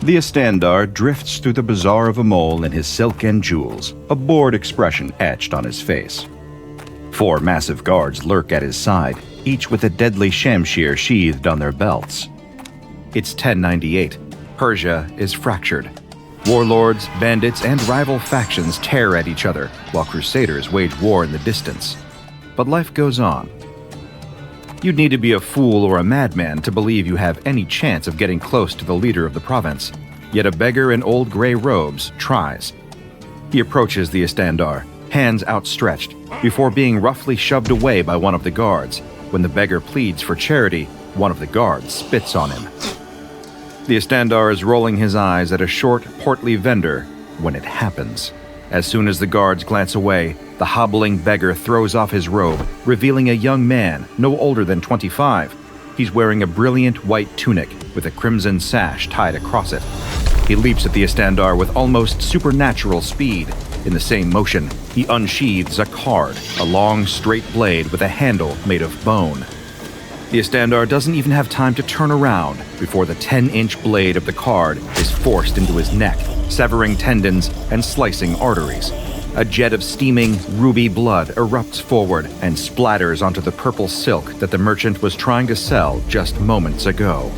The Istandar drifts through the bazaar of a mole in his silk and jewels, a bored expression etched on his face. 4 massive guards lurk at his side, each with a deadly shamshir sheathed on their belts. It's 1098. Persia is fractured. Warlords, bandits, and rival factions tear at each other, while crusaders wage war in the distance. But life goes on. You'd need to be a fool or a madman to believe you have any chance of getting close to the leader of the province, yet a beggar in old gray robes tries. He approaches the Istandar, hands outstretched, before being roughly shoved away by one of the guards. When the beggar pleads for charity, one of the guards spits on him. The Istandar is rolling his eyes at a short, portly vendor when it happens. As soon as the guards glance away, the hobbling beggar throws off his robe, revealing a young man no older than 25. He's wearing a brilliant white tunic with a crimson sash tied across it. He leaps at the Istandar with almost supernatural speed. In the same motion, he unsheathes a card, a long, straight blade with a handle made of bone. The Istandar doesn't even have time to turn around before the 10-inch blade of the card is forced into his neck, severing tendons and slicing arteries. A jet of steaming, ruby blood erupts forward and splatters onto the purple silk that the merchant was trying to sell just moments ago.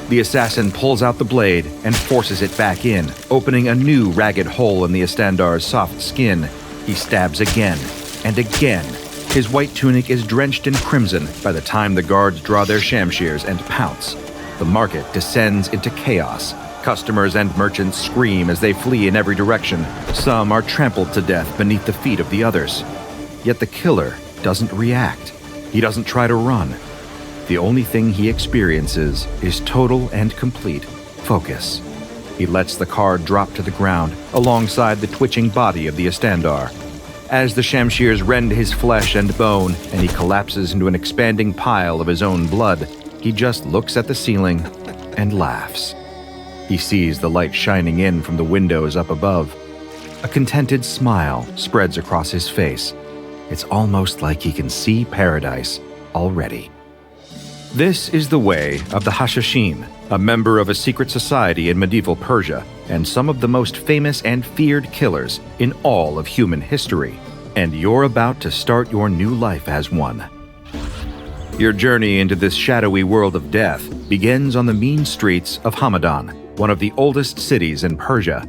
The assassin pulls out the blade and forces it back in, opening a new ragged hole in the Istandar's soft skin. He stabs again and again. His white tunic is drenched in crimson by the time the guards draw their shamshirs and pounce. The market descends into chaos. Customers and merchants scream as they flee in every direction. Some are trampled to death beneath the feet of the others. Yet the killer doesn't react. He doesn't try to run. The only thing he experiences is total and complete focus. He lets the card drop to the ground alongside the twitching body of the Istandar. As the shamshirs rend his flesh and bone and he collapses into an expanding pile of his own blood, he just looks at the ceiling and laughs. He sees the light shining in from the windows up above. A contented smile spreads across his face. It's almost like he can see paradise already. This is the way of the Hashashin, a member of a secret society in medieval Persia, and some of the most famous and feared killers in all of human history. And you're about to start your new life as one. Your journey into this shadowy world of death begins on the mean streets of Hamadan, one of the oldest cities in Persia.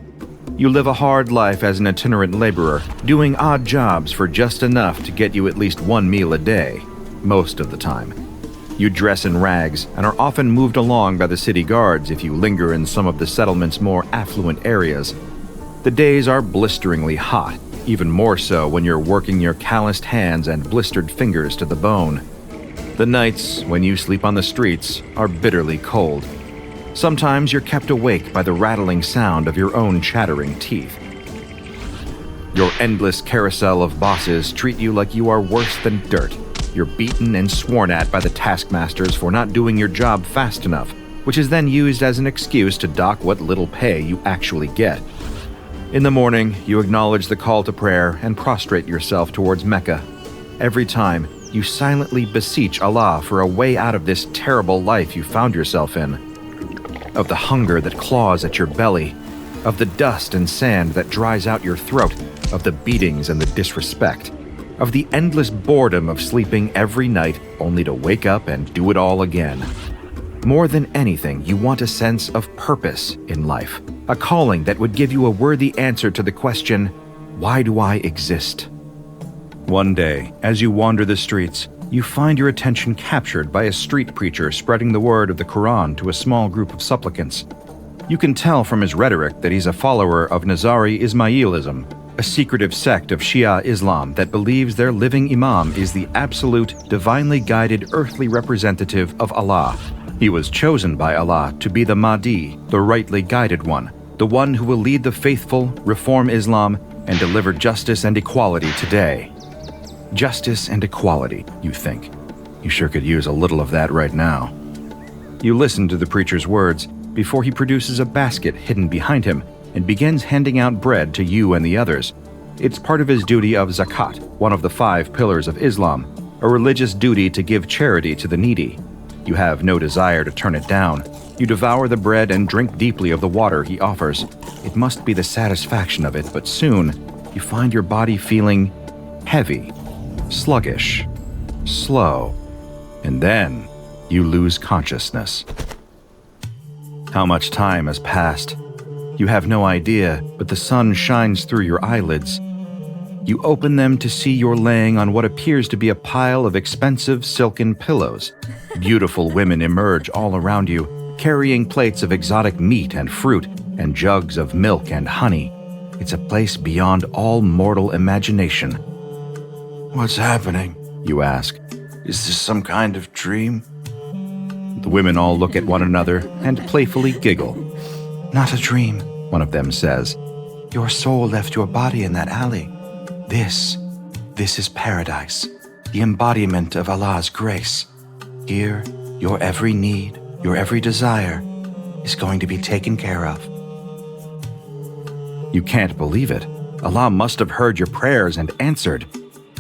You live a hard life as an itinerant laborer, doing odd jobs for just enough to get you at least one meal a day, most of the time. You dress in rags and are often moved along by the city guards if you linger in some of the settlement's more affluent areas. The days are blisteringly hot, even more so when you're working your calloused hands and blistered fingers to the bone. The nights, when you sleep on the streets, are bitterly cold. Sometimes you're kept awake by the rattling sound of your own chattering teeth. Your endless carousel of bosses treat you like you are worse than dirt. You're beaten and sworn at by the taskmasters for not doing your job fast enough, which is then used as an excuse to dock what little pay you actually get. In the morning, you acknowledge the call to prayer and prostrate yourself towards Mecca. Every time, you silently beseech Allah for a way out of this terrible life you found yourself in. Of the hunger that claws at your belly, of the dust and sand that dries out your throat, of the beatings and the disrespect, of the endless boredom of sleeping every night only to wake up and do it all again. More than anything, you want a sense of purpose in life, a calling that would give you a worthy answer to the question, why do I exist? One day, as you wander the streets, you find your attention captured by a street preacher spreading the word of the Quran to a small group of supplicants. You can tell from his rhetoric that he's a follower of Nizari Ismailism, a secretive sect of Shia Islam that believes their living imam is the absolute, divinely guided earthly representative of Allah. He was chosen by Allah to be the Mahdi, the rightly guided one, the one who will lead the faithful, reform Islam, and deliver justice and equality today. Justice and equality, you think. You sure could use a little of that right now. You listen to the preacher's words before he produces a basket hidden behind him and begins handing out bread to you and the others. It's part of his duty of zakat, one of the 5 pillars of Islam, a religious duty to give charity to the needy. You have no desire to turn it down. You devour the bread and drink deeply of the water he offers. It must be the satisfaction of it, but soon you find your body feeling heavy, sluggish, slow, and then you lose consciousness. How much time has passed? You have no idea, but the sun shines through your eyelids. You open them to see you're laying on what appears to be a pile of expensive silken pillows. Beautiful women emerge all around you, carrying plates of exotic meat and fruit, and jugs of milk and honey. It's a place beyond all mortal imagination. What's happening? You ask. Is this some kind of dream? The women all look at one another and playfully giggle. Not a dream, one of them says. Your soul left your body in that alley. This is paradise, the embodiment of Allah's grace. Here, your every need, your every desire is going to be taken care of. You can't believe it. Allah must have heard your prayers and answered.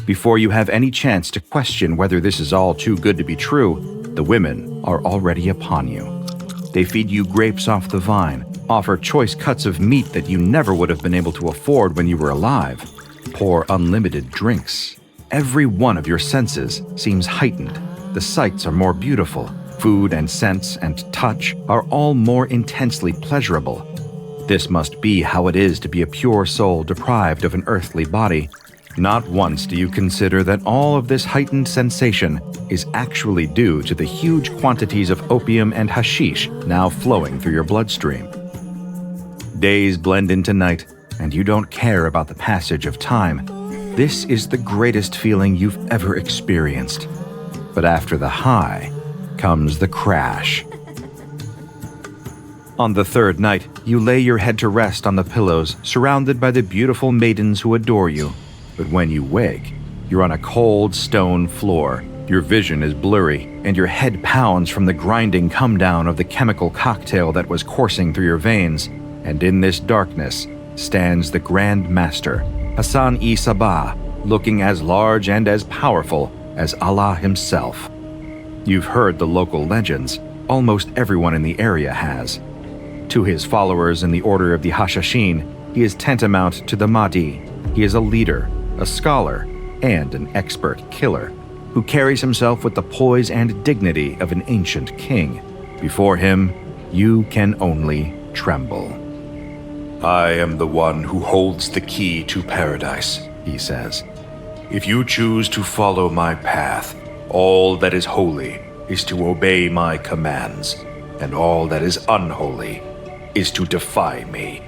Before you have any chance to question whether this is all too good to be true, the women are already upon you. They feed you grapes off the vine, offer choice cuts of meat that you never would have been able to afford when you were alive, pour unlimited drinks. Every one of your senses seems heightened. The sights are more beautiful. Food and scents and touch are all more intensely pleasurable. This must be how it is to be a pure soul deprived of an earthly body. Not once do you consider that all of this heightened sensation is actually due to the huge quantities of opium and hashish now flowing through your bloodstream. Days blend into night, and you don't care about the passage of time. This is the greatest feeling you've ever experienced. But after the high comes the crash. On the third night, you lay your head to rest on the pillows, surrounded by the beautiful maidens who adore you. But when you wake, you're on a cold stone floor. Your vision is blurry, and your head pounds from the grinding come-down of the chemical cocktail that was coursing through your veins. And in this darkness stands the Grand Master, Hasan-i Sabbah, looking as large and as powerful as Allah himself. You've heard the local legends. Almost everyone in the area has. To his followers in the order of the Hashashin, he is tantamount to the Mahdi. He is a leader, a scholar, and an expert killer, who carries himself with the poise and dignity of an ancient king. Before him, you can only tremble. I am the one who holds the key to paradise, he says. If you choose to follow my path, all that is holy is to obey my commands, and all that is unholy is to defy me.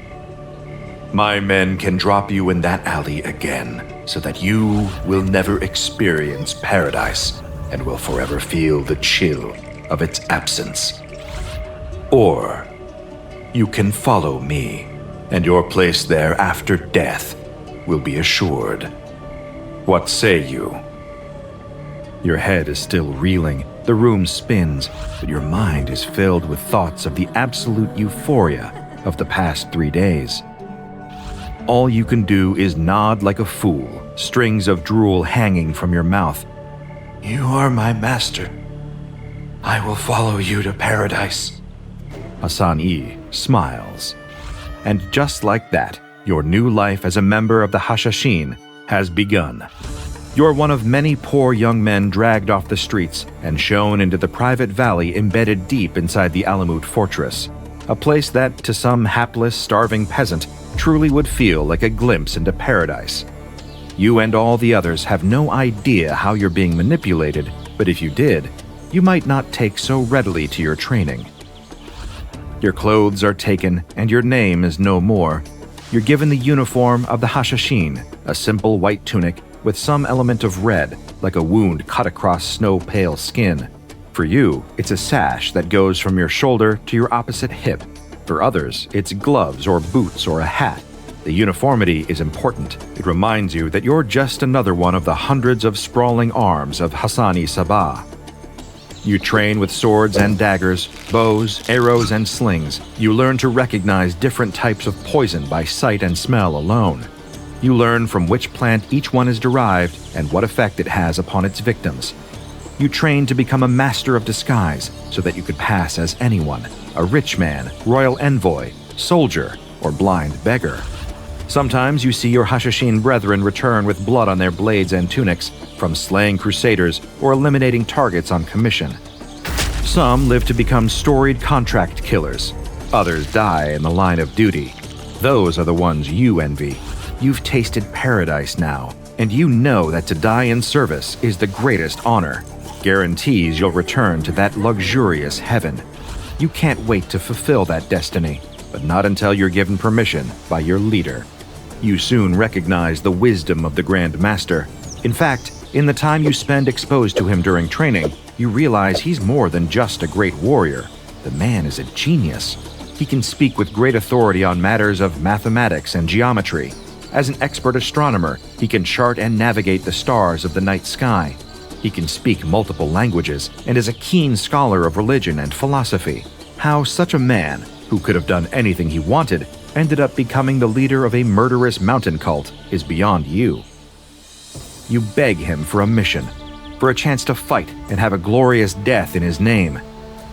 My men can drop you in that alley again, so that you will never experience paradise and will forever feel the chill of its absence. Or you can follow me, and your place there after death will be assured. What say you? Your head is still reeling, the room spins, but your mind is filled with thoughts of the absolute euphoria of the past 3 days. All you can do is nod like a fool, strings of drool hanging from your mouth. You are my master. I will follow you to paradise. Hassan-i smiles. And just like that, your new life as a member of the Hashashin has begun. You're one of many poor young men dragged off the streets and shown into the private valley embedded deep inside the Alamut Fortress, a place that, to some hapless, starving peasant, truly would feel like a glimpse into paradise. You and all the others have no idea how you're being manipulated, but if you did, you might not take so readily to your training. Your clothes are taken, and your name is no more. You're given the uniform of the Hashashin, a simple white tunic with some element of red, like a wound cut across snow-pale skin. For you, it's a sash that goes from your shoulder to your opposite hip. For others, it's gloves or boots or a hat. The uniformity is important. It reminds you that you're just another one of the hundreds of sprawling arms of Hasan-i Sabbah. You train with swords and daggers, bows, arrows, and slings. You learn to recognize different types of poison by sight and smell alone. You learn from which plant each one is derived and what effect it has upon its victims. You trained to become a master of disguise so that you could pass as anyone, a rich man, royal envoy, soldier, or blind beggar. Sometimes you see your Hashashin brethren return with blood on their blades and tunics from slaying crusaders or eliminating targets on commission. Some live to become storied contract killers. Others die in the line of duty. Those are the ones you envy. You've tasted paradise now, and you know that to die in service is the greatest honor. Guarantees you'll return to that luxurious heaven. You can't wait to fulfill that destiny, but not until you're given permission by your leader. You soon recognize the wisdom of the Grand Master. In fact, in the time you spend exposed to him during training, you realize he's more than just a great warrior. The man is a genius. He can speak with great authority on matters of mathematics and geometry. As an expert astronomer, he can chart and navigate the stars of the night sky. He can speak multiple languages and is a keen scholar of religion and philosophy. How such a man, who could have done anything he wanted, ended up becoming the leader of a murderous mountain cult is beyond you. You beg him for a mission, for a chance to fight and have a glorious death in his name.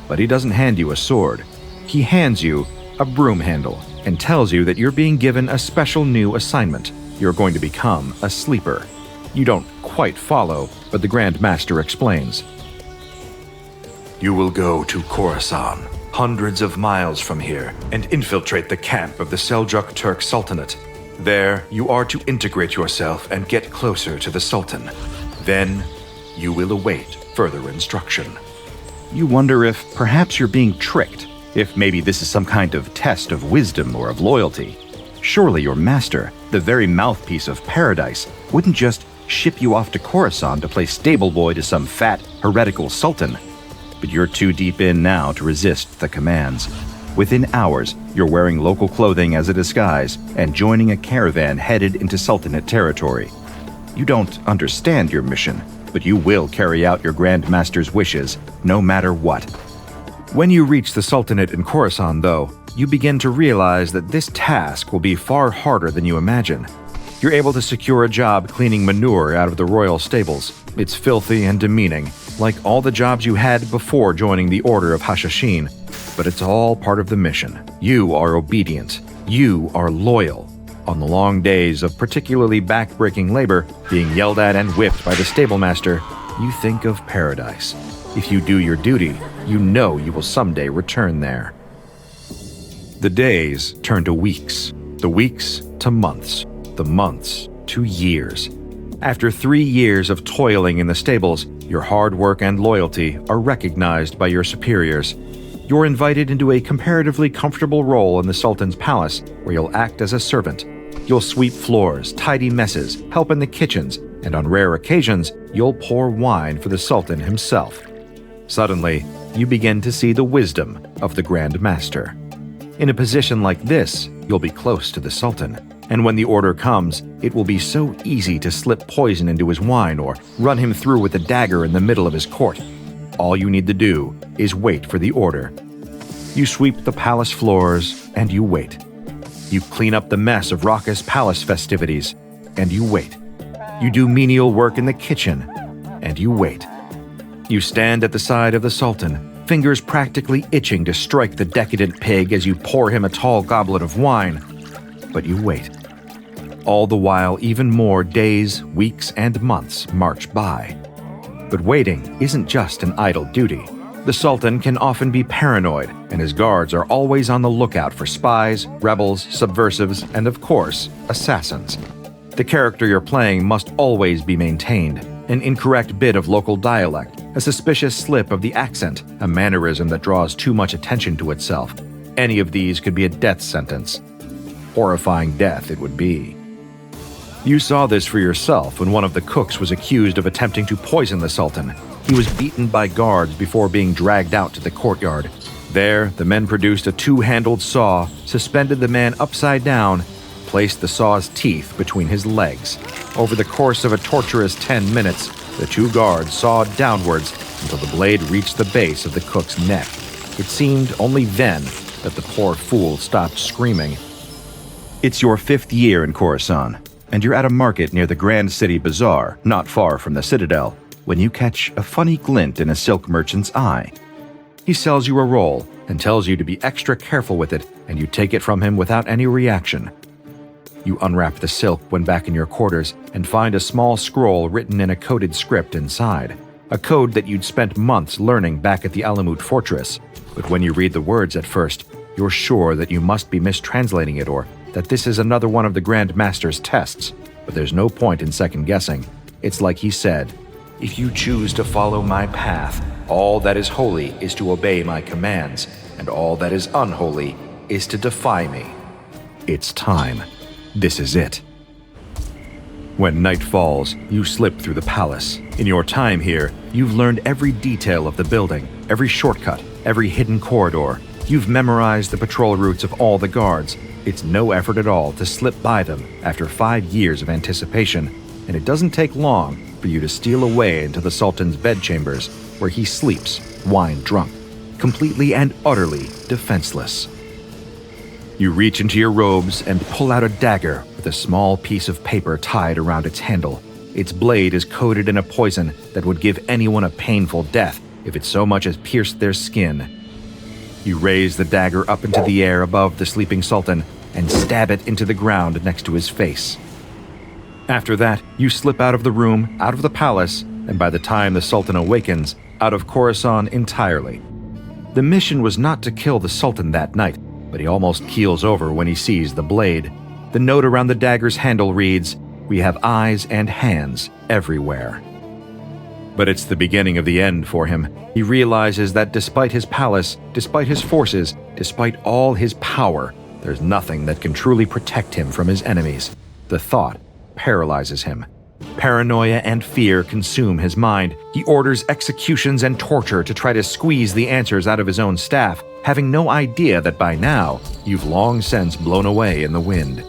But he doesn't hand you a sword. He hands you a broom handle and tells you that you're being given a special new assignment. You're going to become a sleeper. You don't quite follow, but the Grand Master explains. You will go to Khorasan, hundreds of miles from here, and infiltrate the camp of the Seljuk Turk Sultanate. There, you are to integrate yourself and get closer to the Sultan. Then, you will await further instruction. You wonder if perhaps you're being tricked, if maybe this is some kind of test of wisdom or of loyalty. Surely your master, the very mouthpiece of paradise, wouldn't just ship you off to Khorasan to play stable boy to some fat, heretical sultan. But you're too deep in now to resist the commands. Within hours, you're wearing local clothing as a disguise and joining a caravan headed into Sultanate territory. You don't understand your mission, but you will carry out your Grand Master's wishes, no matter what. When you reach the Sultanate in Khorasan, though, you begin to realize that this task will be far harder than you imagine. You're able to secure a job cleaning manure out of the royal stables. It's filthy and demeaning, like all the jobs you had before joining the Order of Hashashin, but it's all part of the mission. You are obedient. You are loyal. On the long days of particularly back-breaking labor, being yelled at and whipped by the stablemaster, you think of paradise. If you do your duty, you know you will someday return there. The days turn to weeks, the weeks to months, the months to years. After 3 years of toiling in the stables, your hard work and loyalty are recognized by your superiors. You're invited into a comparatively comfortable role in the Sultan's palace, where you'll act as a servant. You'll sweep floors, tidy messes, help in the kitchens, and on rare occasions, you'll pour wine for the Sultan himself. Suddenly, you begin to see the wisdom of the Grand Master. In a position like this, you'll be close to the Sultan, and when the order comes, it will be so easy to slip poison into his wine or run him through with a dagger in the middle of his court. All you need to do is wait for the order. You sweep the palace floors, and you wait. You clean up the mess of raucous palace festivities, and you wait. You do menial work in the kitchen, and you wait. You stand at the side of the Sultan, fingers practically itching to strike the decadent pig as you pour him a tall goblet of wine. But you wait. All the while, even more days, weeks, and months march by. But waiting isn't just an idle duty. The Sultan can often be paranoid, and his guards are always on the lookout for spies, rebels, subversives, and of course, assassins. The character you're playing must always be maintained. An incorrect bit of local dialect, a suspicious slip of the accent, a mannerism that draws too much attention to itself. Any of these could be a death sentence. Horrifying death it would be. You saw this for yourself when one of the cooks was accused of attempting to poison the Sultan. He was beaten by guards before being dragged out to the courtyard. There, the men produced a two-handled saw, suspended the man upside down, placed the saw's teeth between his legs. Over the course of a torturous 10 minutes, the two guards sawed downwards until the blade reached the base of the cook's neck. It seemed only then that the poor fool stopped screaming. It's your 5th year in Khorasan, and you're at a market near the Grand City Bazaar, not far from the Citadel, when you catch a funny glint in a silk merchant's eye. He sells you a roll and tells you to be extra careful with it, and you take it from him without any reaction. You unwrap the silk when back in your quarters and find a small scroll written in a coded script inside, a code that you'd spent months learning back at the Alamut Fortress. But when you read the words at first, you're sure that you must be mistranslating it or that this is another one of the Grand Master's tests. But there's no point in second guessing. It's like he said, "If you choose to follow my path, all that is holy is to obey my commands, and all that is unholy is to defy me." It's time. This is it. When night falls, you slip through the palace. In your time here, you've learned every detail of the building, every shortcut, every hidden corridor. You've memorized the patrol routes of all the guards. It's no effort at all to slip by them after 5 years of anticipation, and it doesn't take long for you to steal away into the Sultan's bedchambers, where he sleeps, wine drunk, completely and utterly defenseless. You reach into your robes and pull out a dagger with a small piece of paper tied around its handle. Its blade is coated in a poison that would give anyone a painful death if it so much as pierced their skin. You raise the dagger up into the air above the sleeping Sultan and stab it into the ground next to his face. After that, you slip out of the room, out of the palace, and by the time the Sultan awakens, out of Khorasan entirely. The mission was not to kill the Sultan that night, but he almost keels over when he sees the blade. The note around the dagger's handle reads, "We have eyes and hands everywhere." But it's the beginning of the end for him. He realizes that despite his palace, despite his forces, despite all his power, there's nothing that can truly protect him from his enemies. The thought paralyzes him. Paranoia and fear consume his mind. He orders executions and torture to try to squeeze the answers out of his own staff, having no idea that by now you've long since blown away in the wind.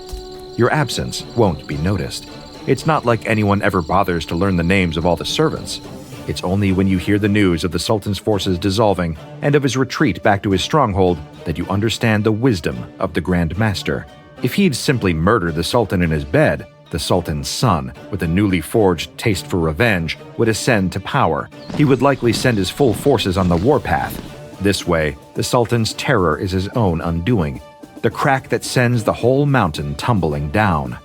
Your absence won't be noticed. It's not like anyone ever bothers to learn the names of all the servants. It's only when you hear the news of the Sultan's forces dissolving and of his retreat back to his stronghold that you understand the wisdom of the Grand Master. If he'd simply murdered the Sultan in his bed, the Sultan's son, with a newly forged taste for revenge, would ascend to power. He would likely send his full forces on the warpath. This way, the Sultan's terror is his own undoing, the crack that sends the whole mountain tumbling down.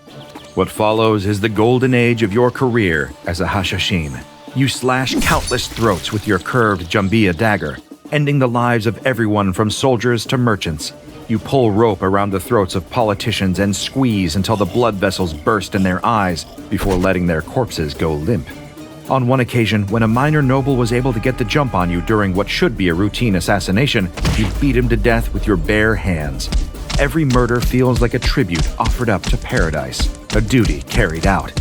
What follows is the golden age of your career as a Hashashin. You slash countless throats with your curved Jambia dagger, ending the lives of everyone from soldiers to merchants. You pull rope around the throats of politicians and squeeze until the blood vessels burst in their eyes before letting their corpses go limp. On one occasion, when a minor noble was able to get the jump on you during what should be a routine assassination, you beat him to death with your bare hands. Every murder feels like a tribute offered up to paradise, a duty carried out.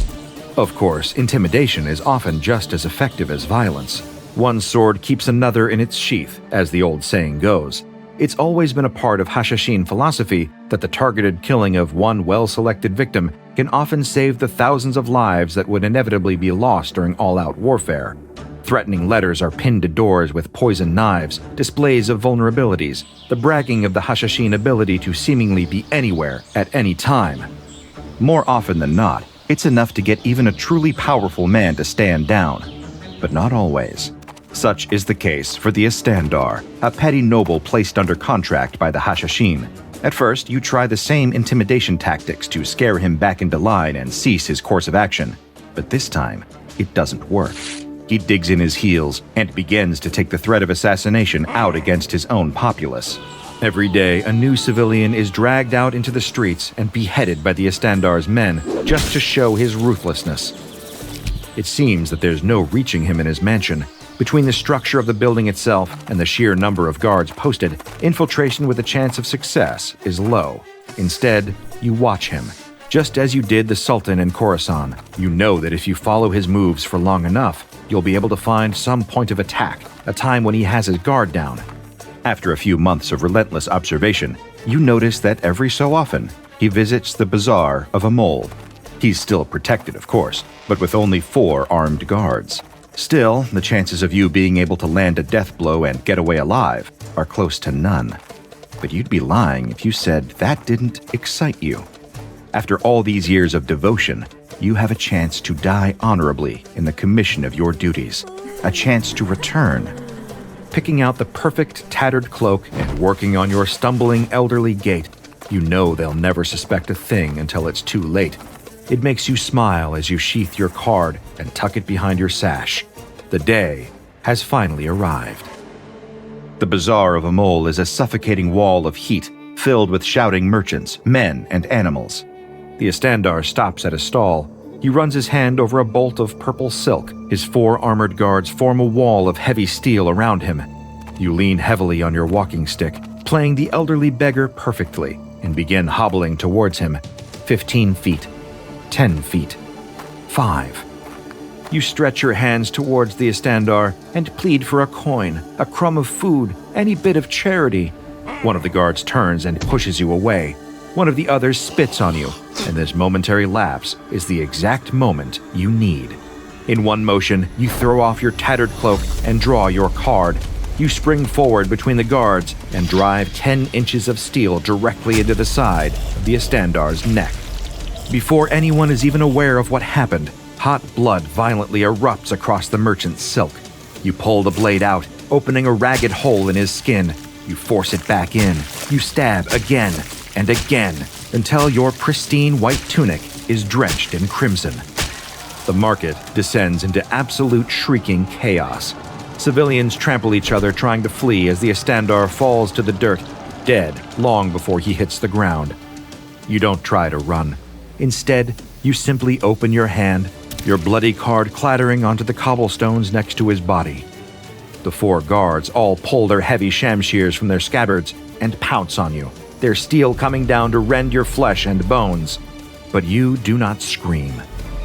Of course, intimidation is often just as effective as violence. One sword keeps another in its sheath, as the old saying goes. It's always been a part of Hashashin philosophy that the targeted killing of one well-selected victim can often save the thousands of lives that would inevitably be lost during all-out warfare. Threatening letters are pinned to doors with poisoned knives, displays of vulnerabilities, the bragging of the Hashashin ability to seemingly be anywhere at any time. More often than not, it's enough to get even a truly powerful man to stand down. But not always. Such is the case for the Istandar, a petty noble placed under contract by the Hashashin. At first, you try the same intimidation tactics to scare him back into line and cease his course of action. But this time, it doesn't work. He digs in his heels and begins to take the threat of assassination out against his own populace. Every day, a new civilian is dragged out into the streets and beheaded by the Istandar's men just to show his ruthlessness. It seems that there's no reaching him in his mansion. Between the structure of the building itself and the sheer number of guards posted, infiltration with a chance of success is low. Instead, you watch him. Just as you did the Sultan in Khorasan, you know that if you follow his moves for long enough, you'll be able to find some point of attack, a time when he has his guard down. After a few months of relentless observation, you notice that every so often, he visits the Bazaar of a mole. He's still protected, of course, but with only 4 armed guards. Still, the chances of you being able to land a death blow and get away alive are close to none. But you'd be lying if you said that didn't excite you. After all these years of devotion, you have a chance to die honorably in the commission of your duties, a chance to return. Picking out the perfect tattered cloak and working on your stumbling elderly gait, you know they'll never suspect a thing until it's too late. It makes you smile as you sheath your card and tuck it behind your sash. The day has finally arrived. The Bazaar of Amol is a suffocating wall of heat filled with shouting merchants, men, and animals. The Istandar stops at a stall. He runs his hand over a bolt of purple silk. His 4 armored guards form a wall of heavy steel around him. You lean heavily on your walking stick, playing the elderly beggar perfectly, and begin hobbling towards him. 15 feet, 10 feet, 5. You stretch your hands towards the Istandar and plead for a coin, a crumb of food, any bit of charity. One of the guards turns and pushes you away. One of the others spits on you, and this momentary lapse is the exact moment you need. In one motion, you throw off your tattered cloak and draw your card. You spring forward between the guards and drive 10 inches of steel directly into the side of the Istandar's neck. Before anyone is even aware of what happened, hot blood violently erupts across the merchant's silk. You pull the blade out, opening a ragged hole in his skin. You force it back in. You stab again and again until your pristine white tunic is drenched in crimson. The market descends into absolute shrieking chaos. Civilians trample each other trying to flee as the Istandar falls to the dirt, dead long before he hits the ground. You don't try to run. Instead, you simply open your hand, your bloody card clattering onto the cobblestones next to his body. The 4 guards all pull their heavy shamshears from their scabbards and pounce on you, their steel coming down to rend your flesh and bones. But you do not scream.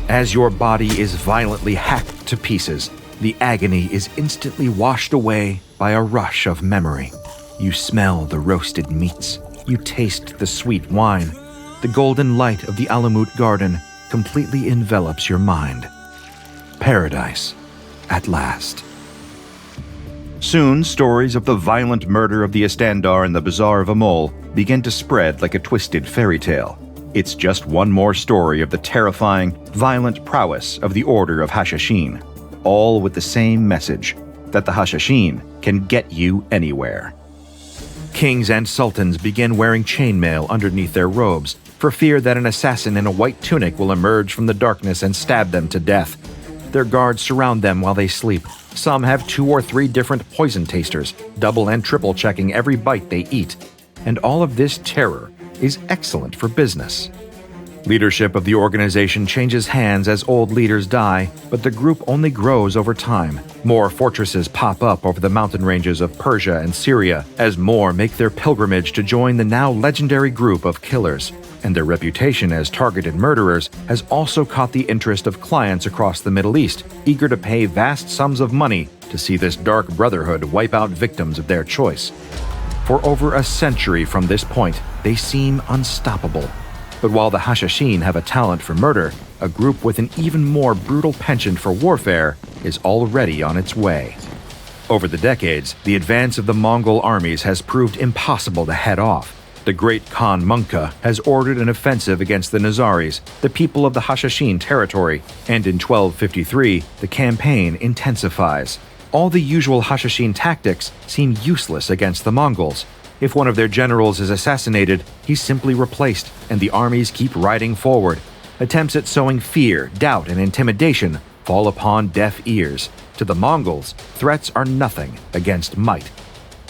As your body is violently hacked to pieces, the agony is instantly washed away by a rush of memory. You smell the roasted meats. You taste the sweet wine. The golden light of the Alamut garden completely envelops your mind. Paradise, at last. Soon, stories of the violent murder of the Istandar in the Bazaar of Amol begin to spread like a twisted fairy tale. It's just one more story of the terrifying, violent prowess of the Order of Hashashin, all with the same message, that the Hashashin can get you anywhere. Kings and sultans begin wearing chainmail underneath their robes for fear that an assassin in a white tunic will emerge from the darkness and stab them to death. Their guards surround them while they sleep. Some have 2 or 3 different poison tasters, double and triple checking every bite they eat. And all of this terror is excellent for business. Leadership of the organization changes hands as old leaders die, but the group only grows over time. More fortresses pop up over the mountain ranges of Persia and Syria as more make their pilgrimage to join the now legendary group of killers. And their reputation as targeted murderers has also caught the interest of clients across the Middle East, eager to pay vast sums of money to see this dark brotherhood wipe out victims of their choice. For over a century from this point, they seem unstoppable. But while the Hashashin have a talent for murder, a group with an even more brutal penchant for warfare is already on its way. Over the decades, the advance of the Mongol armies has proved impossible to head off. The great Khan Munka has ordered an offensive against the Nazaris, the people of the Hashashin territory, and in 1253, the campaign intensifies. All the usual Hashashin tactics seem useless against the Mongols. If one of their generals is assassinated, he's simply replaced, and the armies keep riding forward. Attempts at sowing fear, doubt, and intimidation fall upon deaf ears. To the Mongols, threats are nothing against might.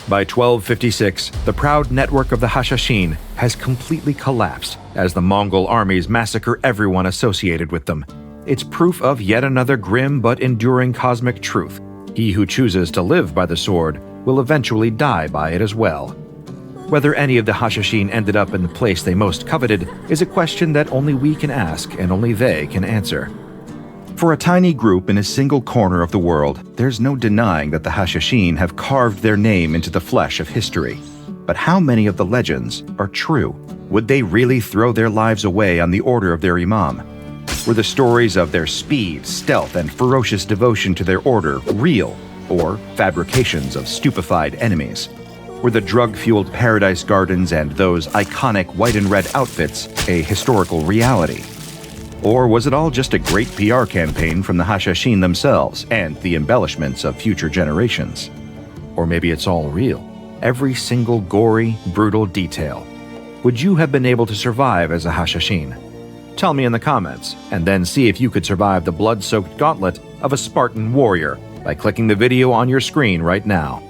By 1256, the proud network of the Hashashin has completely collapsed as the Mongol armies massacre everyone associated with them. It's proof of yet another grim but enduring cosmic truth. He who chooses to live by the sword will eventually die by it as well. Whether any of the Hashashin ended up in the place they most coveted is a question that only we can ask and only they can answer. For a tiny group in a single corner of the world, there's no denying that the Hashashin have carved their name into the flesh of history. But how many of the legends are true? Would they really throw their lives away on the order of their imam? Were the stories of their speed, stealth, and ferocious devotion to their order real, or fabrications of stupefied enemies? Were the drug-fueled Paradise Gardens and those iconic white and red outfits a historical reality? Or was it all just a great PR campaign from the Hashashin themselves and the embellishments of future generations? Or maybe it's all real, every single gory, brutal detail. Would you have been able to survive as a Hashashin? Tell me in the comments, and then see if you could survive the blood-soaked gauntlet of a Spartan warrior by clicking the video on your screen right now.